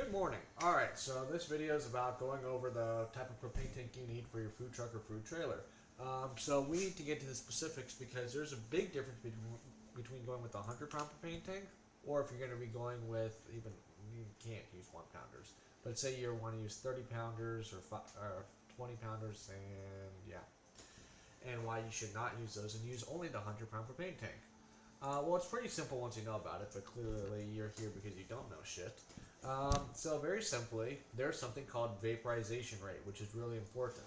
Good morning. Alright, so this video is about going over the type of propane tank you need for your food truck or food trailer. So we need to get to the specifics because there's a big difference between going with a 100-pound propane tank or if you're going to be going with even, you can't use 1-pounders. But say you want to use 30-pounders or 20-pounders and yeah. And why you should not use those and use only the 100-pound propane tank. Well, it's pretty simple once you know about it, but clearly you're here because you don't know shit. So very simply, there's something called vaporization rate, which is really important.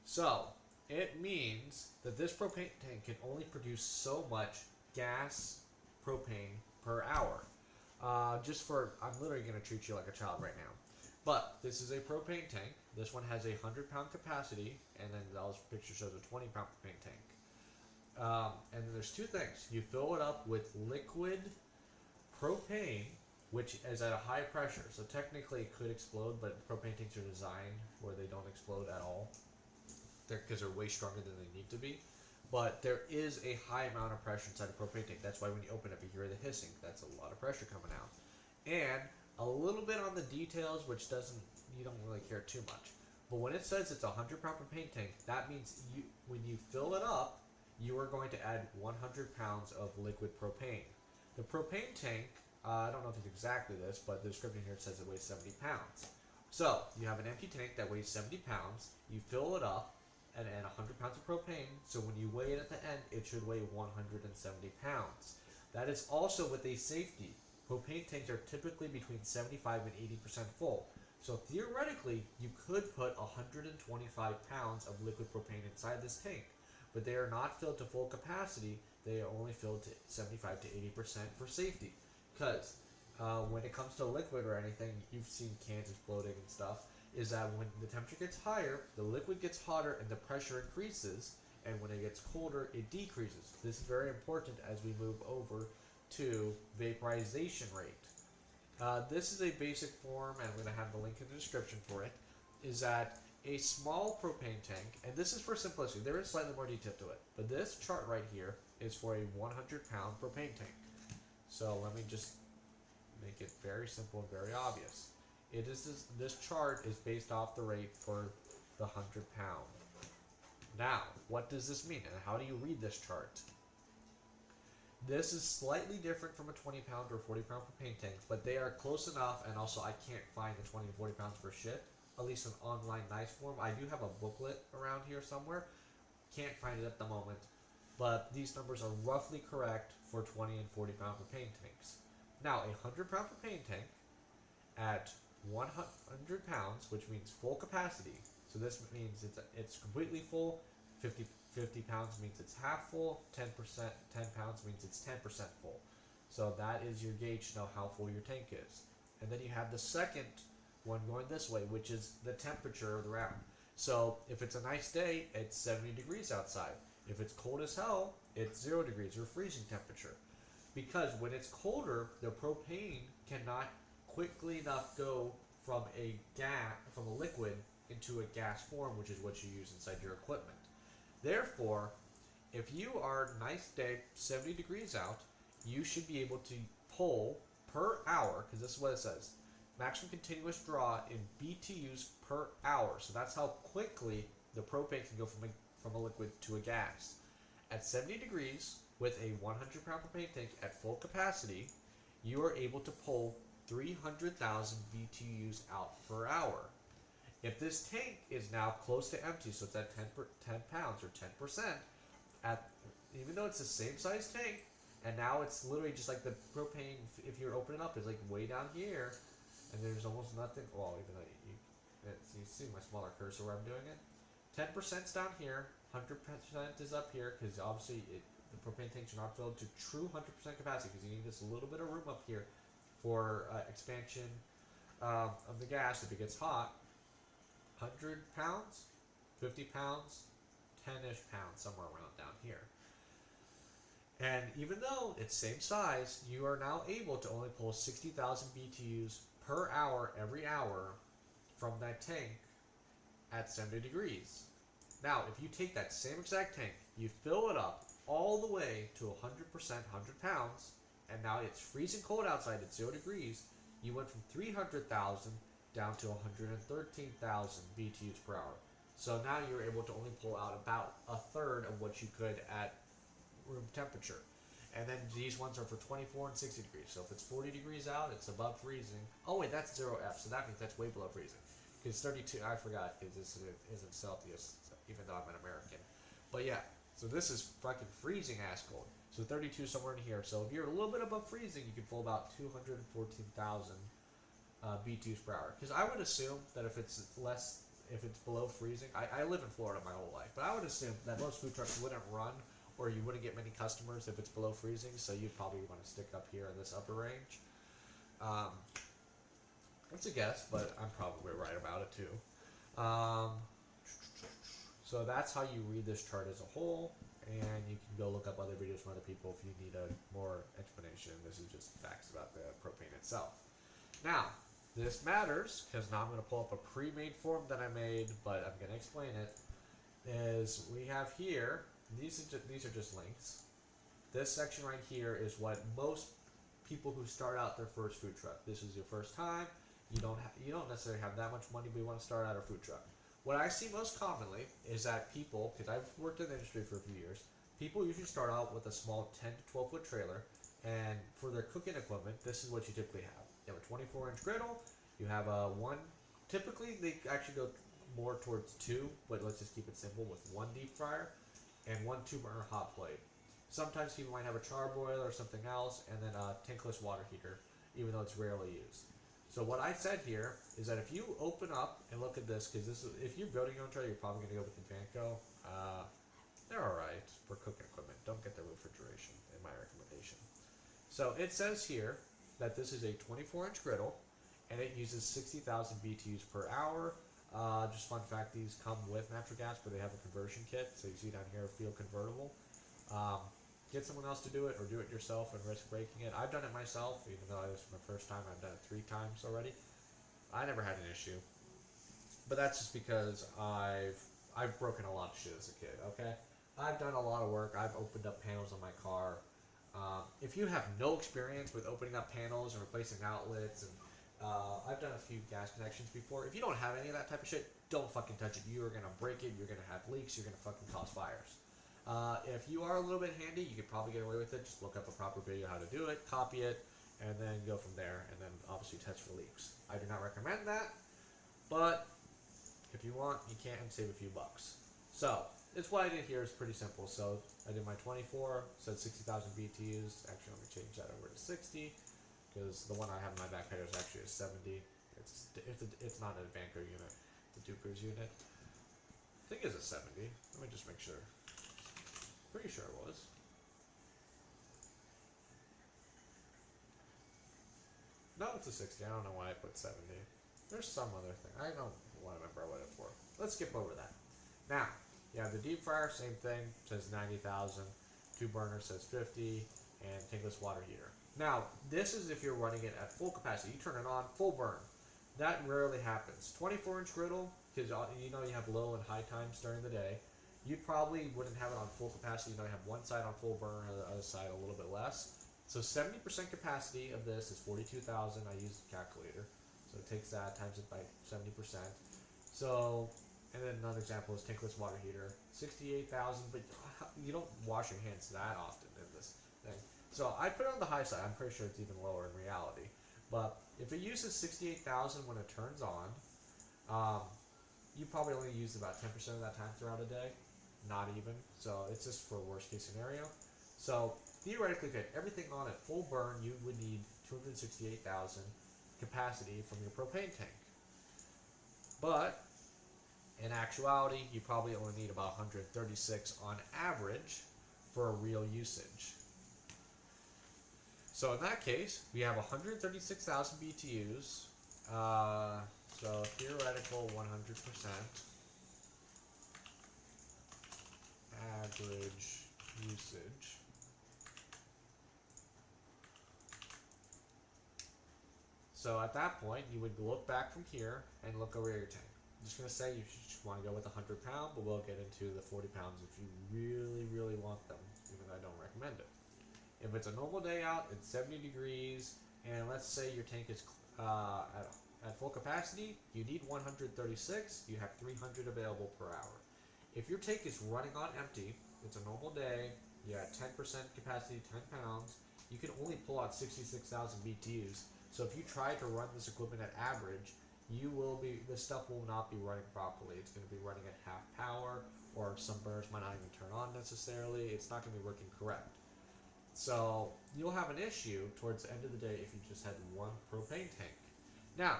So it means that this propane tank can only produce so much gas propane per hour. I'm literally going to treat you like a child right now. But this is a propane tank. This one has a 100-pound capacity, and then those picture shows a 20-pound propane tank. And then there's two things. You fill it up with liquid propane, which is at a high pressure. So technically it could explode, but propane tanks are designed where they don't explode at all because they're way stronger than they need to be. But there is a high amount of pressure inside a propane tank. That's why when you open it, you hear the hissing. That's a lot of pressure coming out. And a little bit on the details, which you don't really care too much. But when it says it's a 100-pound propane tank, that means when you fill it up, you are going to add 100 pounds of liquid propane. The propane tank, I don't know if it's exactly this, but the description here says it weighs 70 pounds. So you have an empty tank that weighs 70 pounds, you fill it up, and add 100 pounds of propane, so when you weigh it at the end, it should weigh 170 pounds. That is also with a safety. Propane tanks are typically between 75 and 80% full. So theoretically, you could put 125 pounds of liquid propane inside this tank. But they are not filled to full capacity. They are only filled to 75 to 80% for safety. Because when it comes to liquid or anything, you've seen cans exploding and stuff, is that when the temperature gets higher, the liquid gets hotter and the pressure increases, and when it gets colder, it decreases. This is very important as we move over to vaporization rate. This is a basic form, and I'm going to have the link in the description for it, is that a small propane tank, and this is for simplicity, there is slightly more detail to it, but this chart right here is for a 100-pound propane tank. So let me just make it very simple and very obvious. This chart is based off the rate for the 100-pound. Now, what does this mean, and how do you read this chart? This is slightly different from a 20-pound or 40-pound propane tank, but they are close enough, and also I can't find the 20 and 40 pounds for shit. At least an online nice form. I do have a booklet around here somewhere. Can't find it at the moment. But these numbers are roughly correct for 20 and 40-pound propane tanks. Now, a 100-pound propane tank at 100 pounds, which means full capacity. So this means it's completely full. 50 pounds means it's half full. 10 pounds means it's 10% full. So that is your gauge to know how full your tank is. And then you have the second one going this way, which is the temperature of the round. So if it's a nice day, it's 70 degrees outside. If it's cold as hell, it's 0 degrees or freezing temperature. Because when it's colder, the propane cannot quickly enough go from a liquid into a gas form, which is what you use inside your equipment. Therefore, if you are nice day, 70 degrees out, you should be able to pull per hour, because this is what it says, maximum continuous draw in BTUs per hour. So that's how quickly the propane can go from a liquid to a gas. At 70 degrees, with a 100-pound propane tank at full capacity, you are able to pull 300,000 BTUs out per hour. If this tank is now close to empty, so it's at 10 pounds or 10%, even though it's the same size tank, and now it's literally just like the propane, if you open it up, is like way down here, and there's almost nothing. Well, even though you see my smaller cursor where I'm doing it, 10% is down here, 100% is up here, because obviously the propane tanks are not filled to true 100% capacity, because you need this little bit of room up here for expansion of the gas if it gets hot. 100 pounds, 50 pounds, 10-ish pounds, somewhere around down here. And even though it's same size, you are now able to only pull 60,000 BTUs per hour every hour from that tank at 70 degrees. Now, if you take that same exact tank, you fill it up all the way to 100%, 100 pounds, and now it's freezing cold outside at 0 degrees, you went from 300,000 down to 113,000 BTUs per hour. So now you're able to only pull out about a third of what you could at room temperature. And then these ones are for 24 and 60 degrees. So if it's 40 degrees out, it's above freezing. Oh wait, that's 0F, so that means that's way below freezing. Because 32, I forgot, because this isn't Celsius, even though I'm an American. But yeah, so this is fucking freezing ass cold. So 32 somewhere in here. So if you're a little bit above freezing, you can pull about 214,000 BTUs per hour. Because I would assume that if it's below freezing, I live in Florida my whole life, but I would assume that most food trucks wouldn't run, or you wouldn't get many customers if it's below freezing, so you'd probably want to stick up here in this upper range. It's a guess, but I'm probably right about it too. So that's how you read this chart as a whole, and you can go look up other videos from other people if you need a more explanation. This is just facts about the propane itself. Now, this matters because now I'm going to pull up a pre-made form that I made, but I'm going to explain it. Is we have here, these are just links. This section right here is what most people who start out their first food truck. This is your first time. You don't necessarily have that much money, but you want to start out a food truck. What I see most commonly is that people, because I've worked in the industry for a few years, people usually start out with a small 10 to 12 foot trailer, and for their cooking equipment, this is what you typically have. You have a 24-inch griddle. You have a one. Typically, they actually go more towards two, but let's just keep it simple with one deep fryer and one 2-burner hot plate. Sometimes people might have a charbroiler or something else, and then a tankless water heater, even though it's rarely used. So what I said here is that if you open up and look at this, because if you're building your own trailer, you're probably going to go with the Vanco. They're alright for cooking equipment. Don't get the refrigeration, in my recommendation. So it says here that this is a 24-inch griddle, and it uses 60,000 BTUs per hour. Just fun fact, these come with natural gas, but they have a conversion kit. So you see down here, fuel convertible. Get someone else to do it, or do it yourself and risk breaking it. I've done it myself, even though it was my first time. I've done it 3 times already. I never had an issue, but that's just because I've broken a lot of shit as a kid. Okay, I've done a lot of work. I've opened up panels on my car. If you have no experience with opening up panels and replacing outlets, and I've done a few gas connections before. If you don't have any of that type of shit, don't fucking touch it. You are gonna break it. You're gonna have leaks. You're gonna fucking cause fires. If you are a little bit handy, you could probably get away with it. Just look up a proper video how to do it, copy it, and then go from there. And then obviously test for leaks. I do not recommend that, but if you want, you can save a few bucks. So it's what I did here is pretty simple. So I did my 24, said 60,000 BTUs. Actually, let me change that over to 60 because the one I have in my back header is actually a 70. It's not a Vanco unit. It's a Duper's unit. I think it's a 70. Let me just make sure. Pretty sure it was. No, it's a 60. I don't know why I put 70. There's some other thing. I don't remember what it for. Let's skip over that. Now, you have the deep fryer, same thing. Says 90,000. 2-burner says 50. And tankless water heater. Now, this is if you're running it at full capacity. You turn it on, full burn. That rarely happens. 24-inch griddle, because you know you have low and high times during the day. You probably wouldn't have it on full capacity. You know, you have one side on full burn and the other side a little bit less. So 70% capacity of this is 42,000. I use the calculator. So it takes that, times it by 70%. So, and then another example is tankless water heater. 68,000, but you don't wash your hands that often in this thing. So I put it on the high side. I'm pretty sure it's even lower in reality. But if it uses 68,000 when it turns on, you probably only use about 10% of that time throughout a day. Not even. So it's just for worst case scenario. So theoretically, if you had everything on at full burn, you would need 268,000 capacity from your propane tank. But in actuality, you probably only need about 136 on average for a real usage. So in that case, we have 136,000 BTUs. So theoretical 100%. Average usage. So at that point, you would look back from here and look over your tank. I'm just going to say you should want to go with 100 pound, but we'll get into the 40 pounds if you really, really want them, even though I don't recommend it. If it's a normal day out, it's 70 degrees, and let's say your tank is at full capacity, you need 136. You have 300 available per hour. If your tank is running on empty, it's a normal day, you're at 10% capacity, 10 pounds, you can only pull out 66,000 BTUs. So if you try to run this equipment at average, this stuff will not be running properly. It's going to be running at half power, or some burners might not even turn on necessarily. It's not going to be working correct. So you'll have an issue towards the end of the day if you just had one propane tank. Now,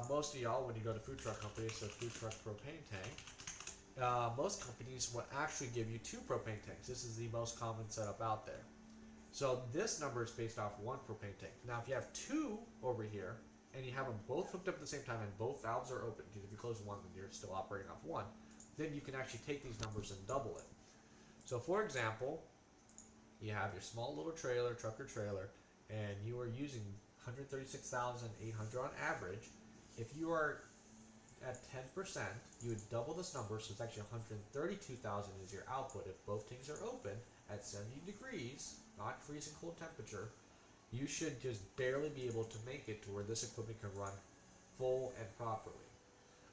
most of y'all, when you go to food truck companies, so food truck propane tank, most companies will actually give you 2 propane tanks. This is the most common setup out there. So this number is based off 1 propane tank. Now, if you have 2 over here, and you have them both hooked up at the same time and both valves are open, because if you close one, then you're still operating off 1, then you can actually take these numbers and double it. So for example, you have your small little trailer, trucker trailer, and you are using 136,800 on average. If you are at 10%, you would double this number, so it's actually 132,000 is your output. If both tanks are open at 70 degrees, not freezing cold temperature, you should just barely be able to make it to where this equipment can run full and properly.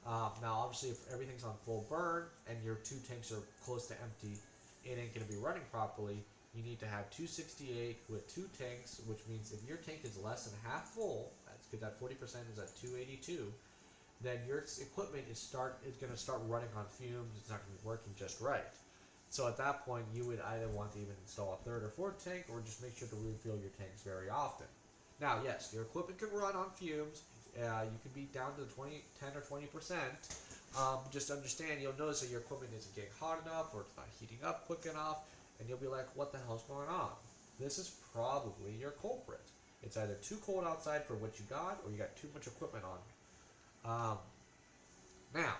Now, obviously, if everything's on full burn and your 2 tanks are close to empty, it ain't going to be running properly. You need to have 268 with 2 tanks, which means if your tank is less than half full, that's because that 40% is at 282, then your equipment is going to start running on fumes. It's not going to be working just right. So at that point, you would either want to even install a 3rd or 4th tank, or just make sure to refill your tanks very often. Now, yes, your equipment can run on fumes. You can be down to 10 or 20%. Just understand, you'll notice that your equipment isn't getting hot enough, or it's not heating up quick enough, and you'll be like, what the hell's going on? This is probably your culprit. It's either too cold outside for what you got, or you got too much equipment on. Now,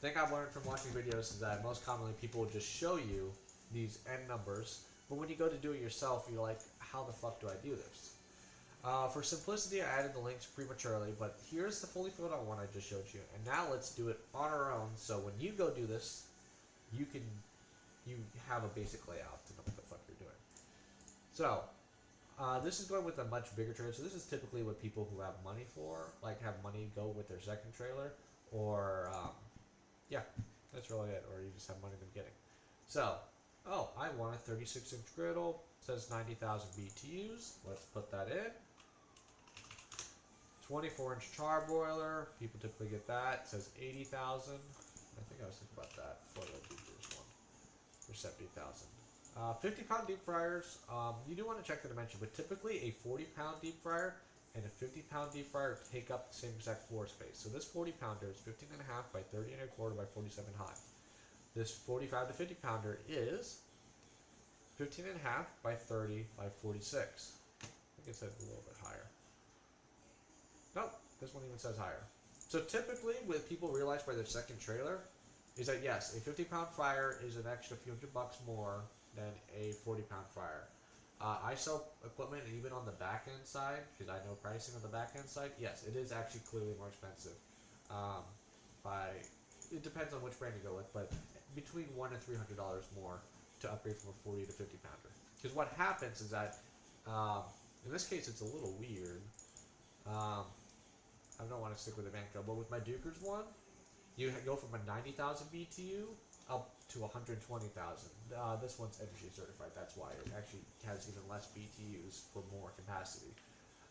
the thing I've learned from watching videos is that most commonly people will just show you these end numbers, but when you go to do it yourself, you're like, how the fuck do I do this? For simplicity, I added the links prematurely, but here's the fully filled out one I just showed you, and now let's do it on our own, so when you go do this, you have a basic layout to know what the fuck you're doing. So, this is going with a much bigger trailer, so this is typically what people who have money for, like have money go with their second trailer, or, yeah, that's really it, or you just have money in the beginning. So, I want a 36-inch griddle, it says 90,000 BTUs, let's put that in. 24-inch charbroiler, people typically get that, it says 80,000. I think I was thinking about that before I did this one, for 70,000. 50-pound deep fryers, you do want to check the dimension, but typically a 40-pound deep fryer and a 50-pound deep fryer take up the same exact floor space. So this 40-pounder is 15.5 by 30.25 by 47 high. This 45 to 50-pounder is 15.5 by 30 by 46. I think it says a little bit higher. Nope, this one even says higher. So typically, what people realize by their second trailer is that yes, a 50-pound fryer is an extra few $100 more than a 40-pound fryer. I sell equipment even on the back end side, because I know pricing on the back end side. Yes, it is actually clearly more expensive. It depends on which brand you go with, but between $100 and $300 more to upgrade from a 40 to 50 pounder. Because what happens is that, in this case, it's a little weird. I don't want to stick with the Vanco, but with my Duker's one, you go from a 90,000 BTU up to 120,000. This one's energy certified, that's why it actually has even less BTUs for more capacity.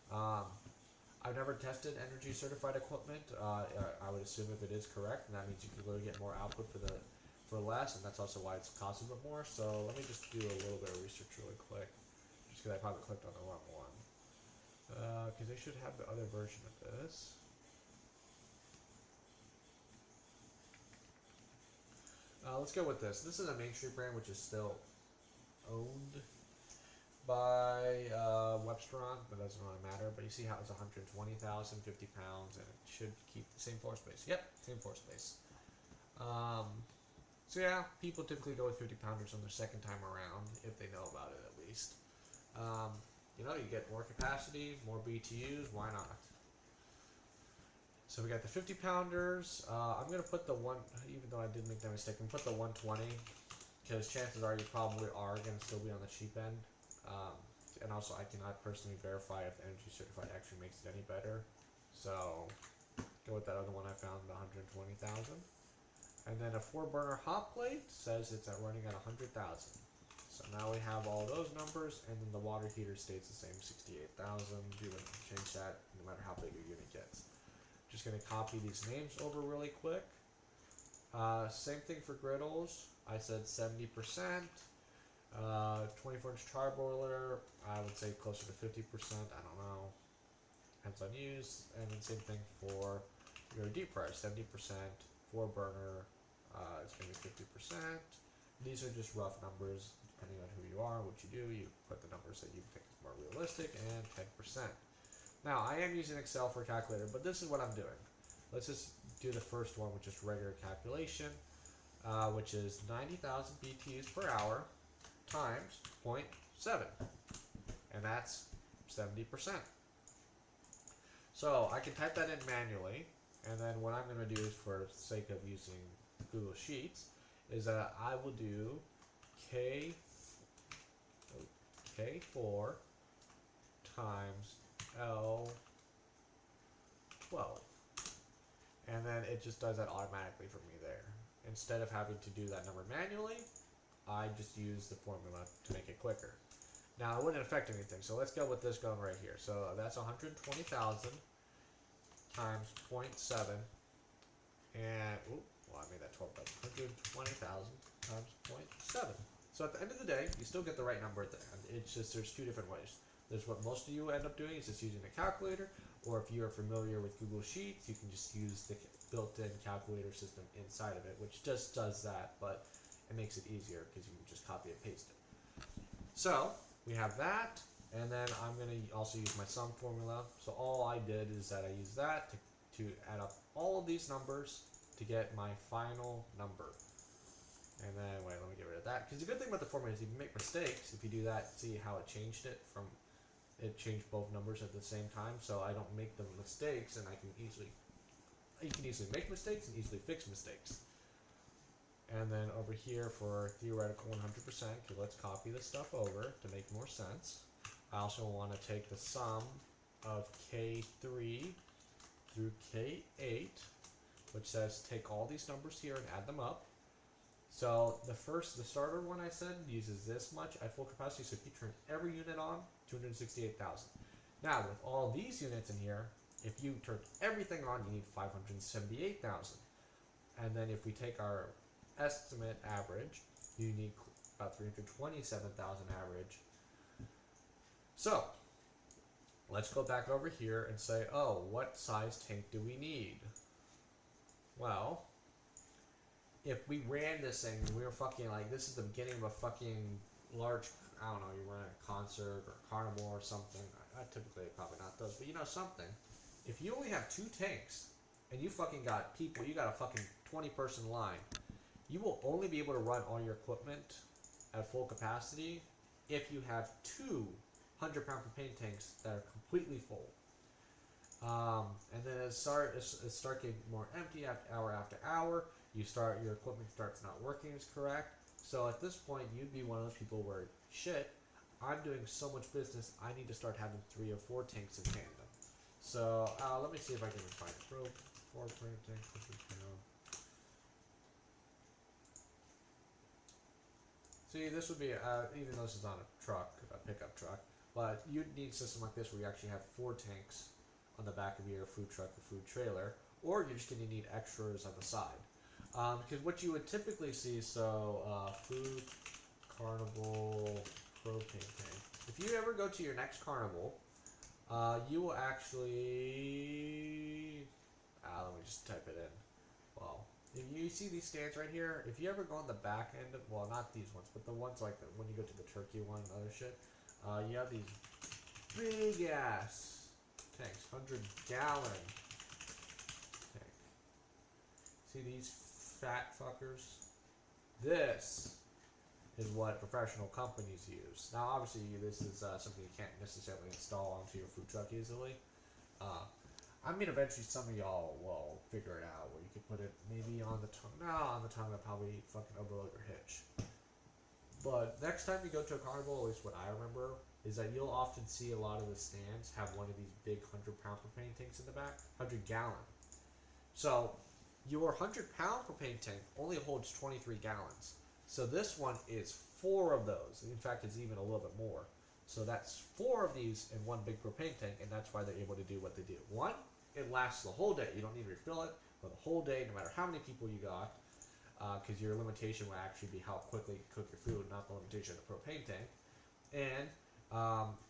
I've never tested energy certified equipment. I would assume if it is correct, and that means you can really get more output for less, and that's also why it's costs a bit more. So let me just do a little bit of research really quick, just because I probably clicked on the wrong one. Because they should have the other version of this. Let's go with this. This is a Main Street brand, which is still owned by Websteron, but it doesn't really matter. But you see how it's 120,000, 50 pounds, and it should keep the same floor space. Yep, same floor space. So yeah, people typically go with 50 pounders on their second time around, if they know about it at least. You get more capacity, more BTUs, why not? So we got the 50 pounders. I'm going to put the one, even though I did make that mistake, I'm going to put the 120, because chances are you probably are going to still be on the cheap end. and also I cannot personally verify if the Energy Certified actually makes it any better. So go with that other one I found, the 120,000. And then a 4-burner hot plate says it's running at 100,000. So now we have all those numbers, and then the water heater stays the same, 68,000. You wouldn't change that no matter how big your unit gets. Just going to copy these names over really quick. Same thing for griddles. I said 70%. 24-inch char boiler, I would say closer to 50%. I don't know. Depends on use. And then same thing for your deep fryer, 70%. 4-burner, it's going to be 50%. These are just rough numbers. Depending on who you are, what you do, you put the numbers that you think is more realistic, and 10%. Now, I am using Excel for a calculator, but this is what I'm doing. Let's just do the first one, which is regular calculation, which is 90,000 BTUs per hour times 0.7, and that's 70%. So I can type that in manually, and then what I'm going to do is, for the sake of using Google Sheets, is that I will do K4 times L12. And then it just does that automatically for me there. Instead of having to do that number manually, I just use the formula to make it quicker. Now, it wouldn't affect anything, so let's go with this going right here. So that's 120,000 times 0.7, and, I made that 12, but 120,000 times 0.7. So at the end of the day, you still get the right number at the end. It's just, there's two different ways. There's what most of you end up doing, is just using a calculator, or if you are familiar with Google Sheets, you can just use the built-in calculator system inside of it, which just does that, but it makes it easier because you can just copy and paste it. So we have that, and then I'm going to also use my sum formula. So all I did is that I used that to add up all of these numbers to get my final number. And then, wait, let me get rid of that. Because the good thing about the formula is you can make mistakes. If you do that, see how it changed it from, it changed both numbers at the same time. So I don't make the mistakes, and you can easily make mistakes and easily fix mistakes. And then over here for theoretical 100%, okay, let's copy this stuff over to make more sense. I also want to take the sum of K3 through K8, which says take all these numbers here and add them up. So the starter one I said uses this much at full capacity. So if you turn every unit on, 268,000. Now with all these units in here, if you turn everything on, you need 578,000. And then if we take our estimate average, you need about 327,000 average. So let's go back over here and say, oh, what size tank do we need? Well, if we ran this thing and we were fucking like, this is the beginning of a fucking large, I don't know, you run a concert or carnival or something. Typically, probably not those, but you know something. If you only have 2 tanks and you fucking got people, you got a fucking 20-person line, you will only be able to run all your equipment at full capacity if you have 2 100-pound propane tanks that are completely full. And then as start getting more empty hour after hour, your equipment starts not working as correct. So at this point, you'd be one of those people where, shit, I'm doing so much business, I need to start having 3 or 4 tanks in tandem. So let me see if I can find a propane tank. See, this would be, even though this is on a pickup truck, but you'd need a system like this where you actually have 4 tanks on the back of your food truck or food trailer, or you're just going to need extras on the side. Because what you would typically see, food, carnival, propane tank. If you ever go to your next carnival, you will actually, let me just type it in. Well, if you see these stands right here, if you ever go on the back end of, well, not these ones, but the ones like when you go to the turkey one and other shit, you have these big ass tanks, 100-gallon tank. See these fat fuckers? This is what professional companies use. Now, obviously, this is something you can't necessarily install onto your food truck easily. I mean, eventually some of y'all will figure it out where you can put it maybe on the tongue. No, on the tongue, that'll probably fucking overload your hitch. But next time you go to a carnival, at least what I remember, is that you'll often see a lot of the stands have one of these big 100-pound propane tanks in the back, 100-gallon. So your 100-pound propane tank only holds 23 gallons. So this one is 4 of those. In fact, it's even a little bit more. So that's 4 of these in one big propane tank, and that's why they're able to do what they do. One, it lasts the whole day. You don't need to refill it for the whole day, no matter how many people you got, because your limitation will actually be how quickly you cook your food, not the limitation of the propane tank. And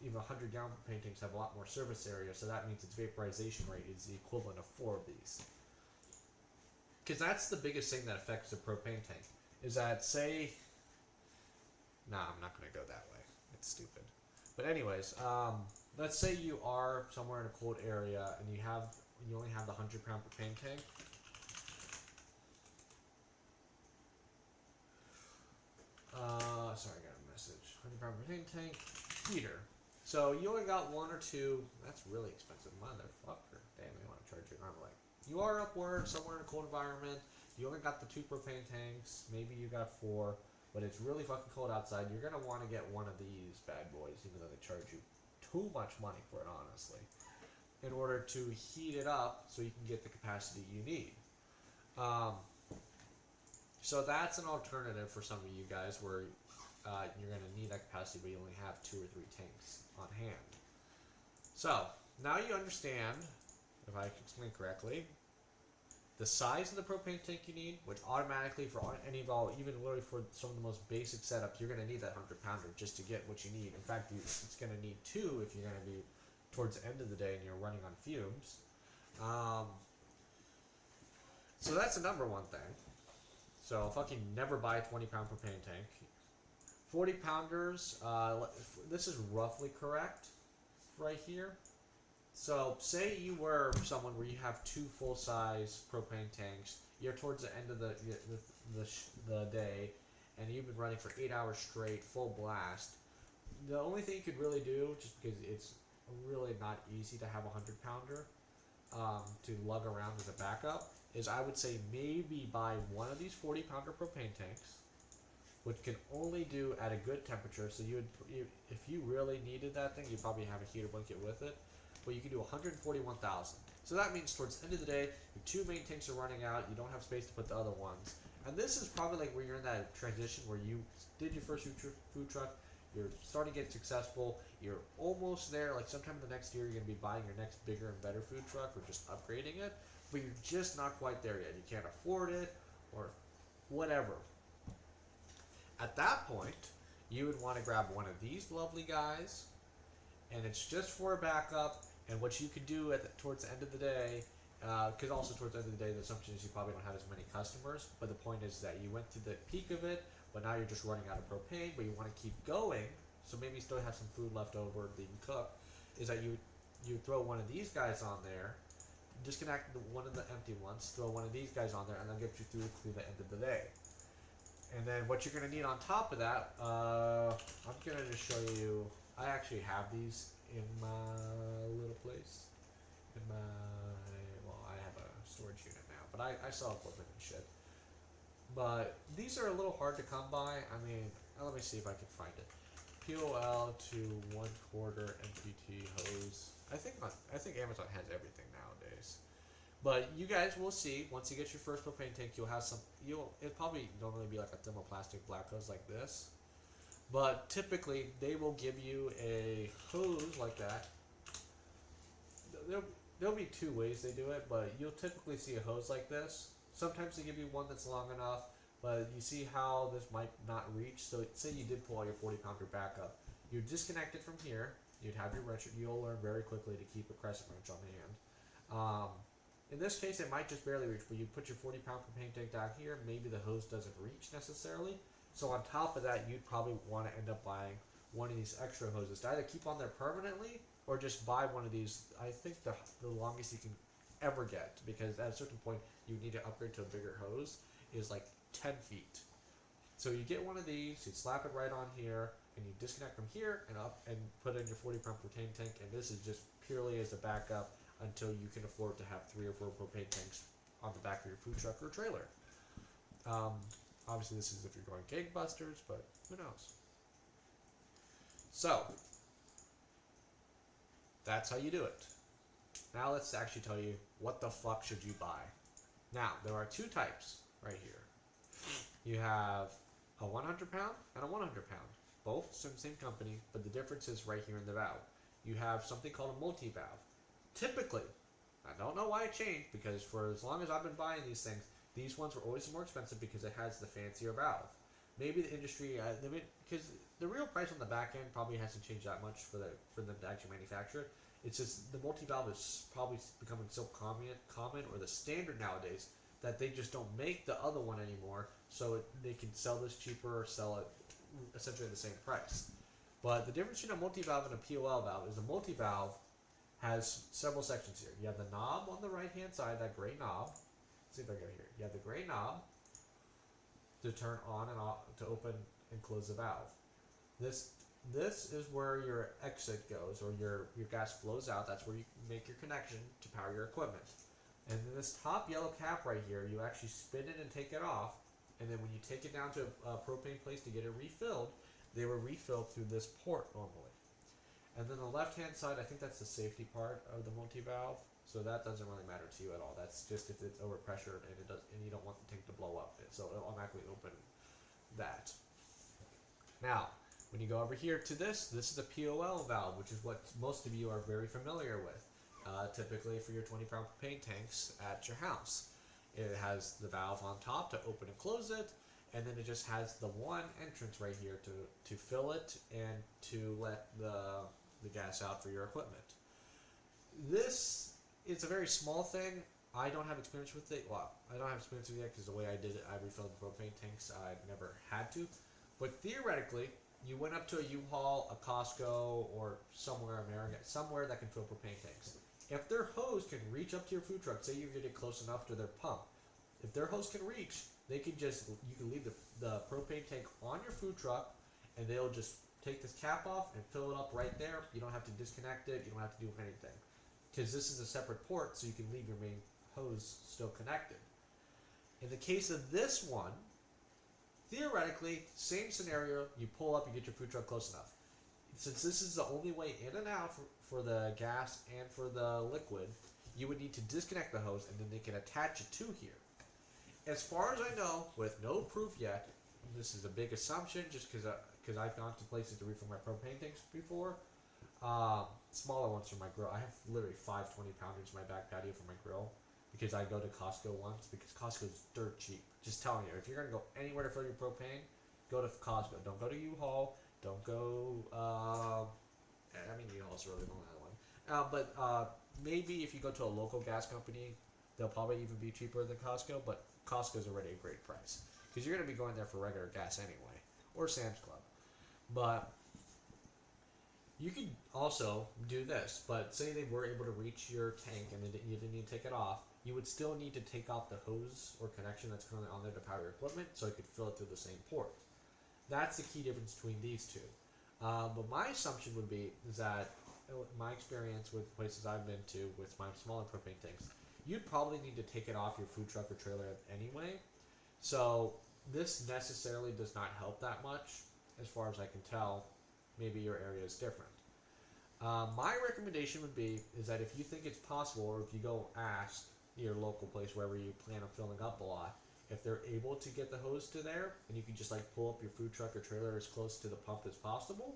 even 100-gallon propane tanks have a lot more surface area, so that means its vaporization rate is the equivalent of 4 of these. Because that's the biggest thing that affects the propane tank, is that say, I'm not going to go that way. It's stupid. But anyways, let's say you are somewhere in a cold area and you only have the 100-pound propane tank. Sorry, I got a message. 100-pound propane tank, heater. So you only got 1 or 2. That's really expensive, motherfucker. Damn, they want to charge you an arm and leg. You are upward somewhere in a cold environment. You only got the 2 propane tanks. Maybe you got 4, but it's really fucking cold outside. You're gonna want to get one of these bad boys, even though they charge you too much money for it, honestly, in order to heat it up so you can get the capacity you need. So that's an alternative for some of you guys where you're going to need that capacity, but you only have 2 or 3 tanks on hand. So now you understand, if I can explain correctly, the size of the propane tank you need, which automatically for any of all, even literally for some of the most basic setups, you're going to need that 100-pounder just to get what you need. In fact, it's going to need 2 if you're going to be towards the end of the day and you're running on fumes. So that's the number one thing. So fucking never buy a 20-pound propane tank. 40-pounders, this is roughly correct right here. So say you were someone where you have 2 full-size propane tanks, you're towards the end of the day, and you've been running for 8 hours straight, full blast. The only thing you could really do, just because it's really not easy to have a 100-pounder to lug around as a backup, is I would say maybe buy one of these 40-pounder propane tanks, which can only do at a good temperature. So if you really needed that thing, you'd probably have a heater blanket with it. But you can do 141,000. So that means towards the end of the day, your 2 main tanks are running out. You don't have space to put the other ones. And this is probably like where you're in that transition where you did your first food truck. You're starting to get successful. You're almost there. Like sometime in the next year, you're going to be buying your next bigger and better food truck or just upgrading it. But you're just not quite there yet. You can't afford it or whatever. At that point, you would want to grab one of these lovely guys, and it's just for a backup. And what you could do towards the end of the day, because also towards the end of the day, the assumption is you probably don't have as many customers. But the point is that you went to the peak of it, but now you're just running out of propane. But you want to keep going, so maybe you still have some food left over that you can cook. Is that you throw one of these guys on there, disconnect one of the empty ones, throw one of these guys on there, and they'll get you through the end of the day. And then what you're going to need on top of that, I'm going to just show you. I actually have these in my little place. I have a storage unit now, but I sell equipment and shit. But these are a little hard to come by. I mean, let me see if I can find it. POL to 1/4 MPT hose. I think Amazon has everything nowadays. But you guys will see once you get your first propane tank, you'll have some. It'll probably normally be like a thermoplastic black hose like this. But typically, they will give you a hose like that. There'll be 2 ways they do it, but you'll typically see a hose like this. Sometimes they give you one that's long enough, but you see how this might not reach. So say you did pull out your 40-pounder backup. You disconnect it from here. You'd have your wrench. You'll learn very quickly to keep a crescent wrench on hand. In this case, it might just barely reach, but you put your 40-pound propane tank down here. Maybe the hose doesn't reach necessarily. So on top of that, you'd probably want to end up buying one of these extra hoses to either keep on there permanently or just buy one of these. I think the longest you can ever get, because at a certain point you need to upgrade to a bigger hose, is like 10 feet. So you get one of these, you slap it right on here, and you disconnect from here and up and put in your 40-pound propane tank. And this is just purely as a backup until you can afford to have 3 or 4 propane tanks on the back of your food truck or trailer. Obviously, this is if you're going gangbusters, but who knows? So, That's how you do it. Now let's actually tell you what the fuck should you buy. Now, there are two types right here. You have a 100 pound and a 100 pound. Both same company, but the difference is right here in the valve. You have something called a multi-valve. Typically, I don't know why it changed, because for as long as I've been buying these things, these ones were always more expensive because it has the fancier valve. Maybe the industry, because the real price on the back end probably hasn't changed that much for them to actually manufacture it. It's just the multi-valve is probably becoming so common or the standard nowadays that they just don't make the other one anymore, so they can sell this cheaper or sell it essentially at the same price. But the difference between a multi-valve and a POL valve is the multi-valve has several sections here. You have the knob on the right-hand side, that gray knob. Let's see if I go here. You have the gray knob to turn on and off, to open and close the valve. This is where your exit goes, or your gas flows out. That's where you make your connection to power your equipment. And then this top yellow cap right here, you actually spin it and take it off. And then when you take it down to a propane place to get it refilled, they were refilled through this port normally. And then the left-hand side, I think that's the safety part of the multi-valve. So that doesn't really matter to you at all. That's just if it's overpressured and you don't want the tank to blow up. So it'll automatically open that. Now, when you go over here to this is the POL valve, which is what most of you are very familiar with. Typically for your 20-pound propane tanks at your house. It has the valve on top to open and close it, and then it just has the one entrance right here to fill it and to let the gas out for your equipment. This is a very small thing. I don't have experience with it. Well, I don't have experience with it yet because the way I did it, I refilled the propane tanks. I never had to. But theoretically, you went up to a U-Haul, a Costco, or somewhere that can fill propane tanks. If their hose can reach up to your food truck, say you get it close enough to their pump, if their hose can reach, you can leave the propane tank on your food truck, and they'll just take this cap off and fill it up right there. You don't have to disconnect it. You don't have to do anything, because this is a separate port, so you can leave your main hose still connected. In the case of this one, theoretically, same scenario, you pull up, you get your food truck close enough. Since this is the only way in and out for the gas and for the liquid, you would need to disconnect the hose, and then they can attach it to here. As far as I know, with no proof yet, this is a big assumption just because I've gone to places to refill my propane tanks before. Smaller ones for my grill. I have literally 5 20-pounders in my back patio for my grill because I go to Costco once, because Costco's dirt cheap. Just telling you, if you're going to go anywhere to fill your propane, go to Costco. Don't go to U-Haul. Don't go, U-Haul's really the only one. But maybe if you go to a local gas company, they'll probably even be cheaper than Costco, but Costco's already a great price. Because you're going to be going there for regular gas anyway, or Sam's Club. But you could also do this, but say they were able to reach your tank and you didn't need to take it off, you would still need to take off the hose or connection that's currently on there to power your equipment, so you could fill it through the same port. That's the key difference between these two. But my assumption would be is that my experience with places I've been to with my smaller propane tanks, you'd probably need to take it off your food truck or trailer anyway. So this necessarily does not help that much, as far as I can tell. Maybe your area is different. My recommendation would be is that if you think it's possible, or if you go ask your local place wherever you plan on filling up a lot, if they're able to get the hose to there, and you can just pull up your food truck or trailer as close to the pump as possible,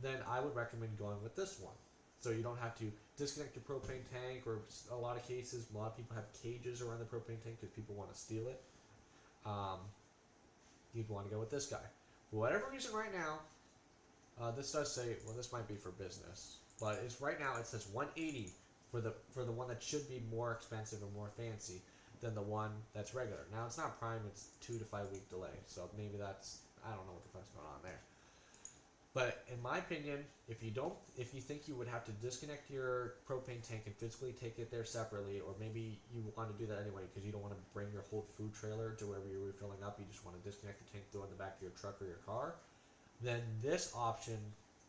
then I would recommend going with this one. So you don't have to disconnect your propane tank, or a lot of cases, a lot of people have cages around the propane tank because people want to steal it. You'd want to go with this guy. For whatever reason right now, this does say, well, this might be for business, but it's right now it says 180 for the one that should be more expensive and more fancy than the one that's regular. Now it's not prime, it's 2 to 5 week delay, so maybe I don't know what the fuck's going on there. But in my opinion, if you think you would have to disconnect your propane tank and physically take it there separately, or maybe you want to do that anyway because you don't want to bring your whole food trailer to wherever you're refilling up, you just want to disconnect the tank, throw it in the back of your truck or your car, then this option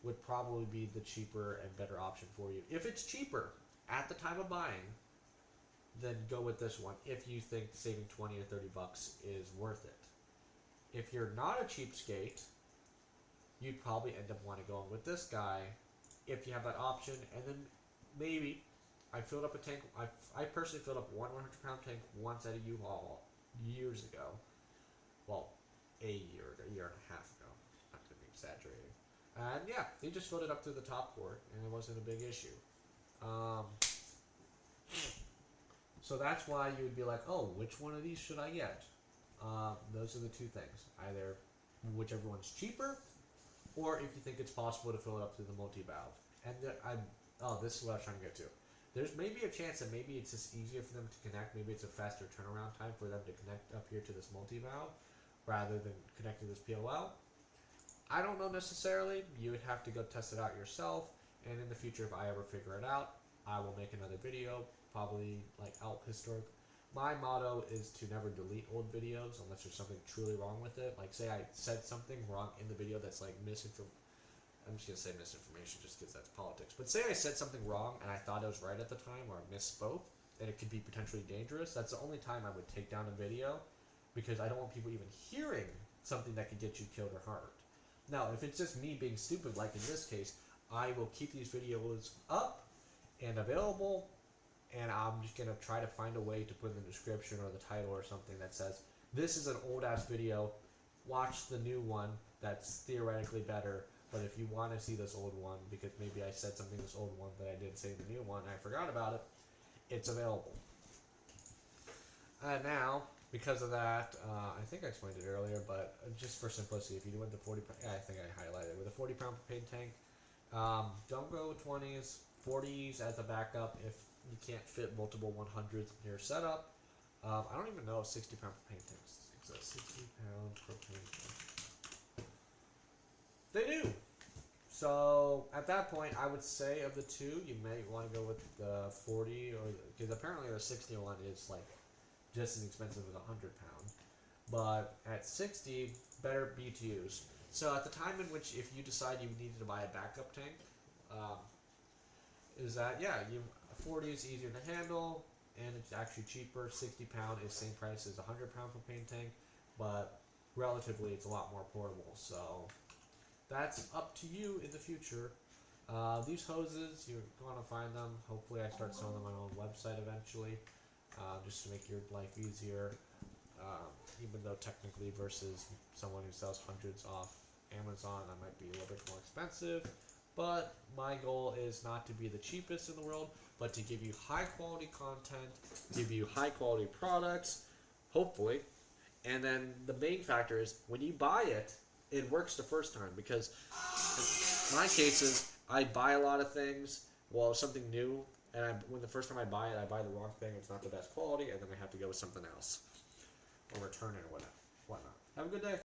would probably be the cheaper and better option for you. If it's cheaper at the time of buying, then go with this one if you think saving 20 or 30 bucks is worth it. If you're not a cheapskate, you'd probably end up wanting to go with this guy if you have that option, and then maybe I filled up a tank. I personally filled up one 100-pound tank once at a U-Haul years ago. Well, a year and a half ago. Not to be exaggerating. And yeah, they just filled it up to the top port, and it wasn't a big issue. Um, so that's why you would be like, oh, which one of these should I get? Those are the two things. Either whichever one's cheaper, or if you think it's possible to fill it up through the multi-valve. And this is what I was trying to get to. There's maybe a chance that maybe it's just easier for them to connect. Maybe it's a faster turnaround time for them to connect up here to this multi-valve rather than connecting this POL. I don't know necessarily. You would have to go test it out yourself. And in the future, if I ever figure it out, I will make another video, probably like out historic. My motto is to never delete old videos unless there's something truly wrong with it. Like, say I said something wrong in the video that's like misinformation. I'm just going to say misinformation just because that's politics. But say I said something wrong and I thought I was right at the time, or I misspoke, and it could be potentially dangerous. That's the only time I would take down a video, because I don't want people even hearing something that could get you killed or hurt. Now, if it's just me being stupid, like in this case, I will keep these videos up and available, and I'm just going to try to find a way to put in the description or the title or something that says, this is an old-ass video, watch the new one that's theoretically better, but if you want to see this old one, because maybe I said something in this old one that I didn't say in the new one, and I forgot about it, it's available. And now, because of that, I think I explained it earlier, but just for simplicity, if you went to 40 pound, I think I highlighted, with a 40-pound propane tank, don't go with 20s, 40s as a backup if you can't fit multiple 100s in your setup. I don't even know if 60-pound propane tanks exist. 60-pound propane tank. They do! So, at that point, I would say of the two, you may want to go with the 40, or because apparently the 60 one is like just as expensive as a 100-pound. But at 60, better BTUs. So at the time in which, if you decide you needed to buy a backup tank, is that, yeah, 40 is easier to handle, and it's actually cheaper. 60-pound is same price as a 100-pound propane tank, but relatively it's a lot more portable. So that's up to you in the future. These hoses, you're going to find them. Hopefully I start selling them on my own website eventually, just to make your life easier. Even though technically versus someone who sells hundreds off Amazon, that might be a little bit more expensive. But my goal is not to be the cheapest in the world, but to give you high quality content, give you high quality products, hopefully. And then the main factor is when you buy it, it works the first time, because in my cases, I buy a lot of things, well, something new, and when the first time I buy it, I buy the wrong thing, it's not the best quality, and then I have to go with something else, or return it or whatnot. Have a good day.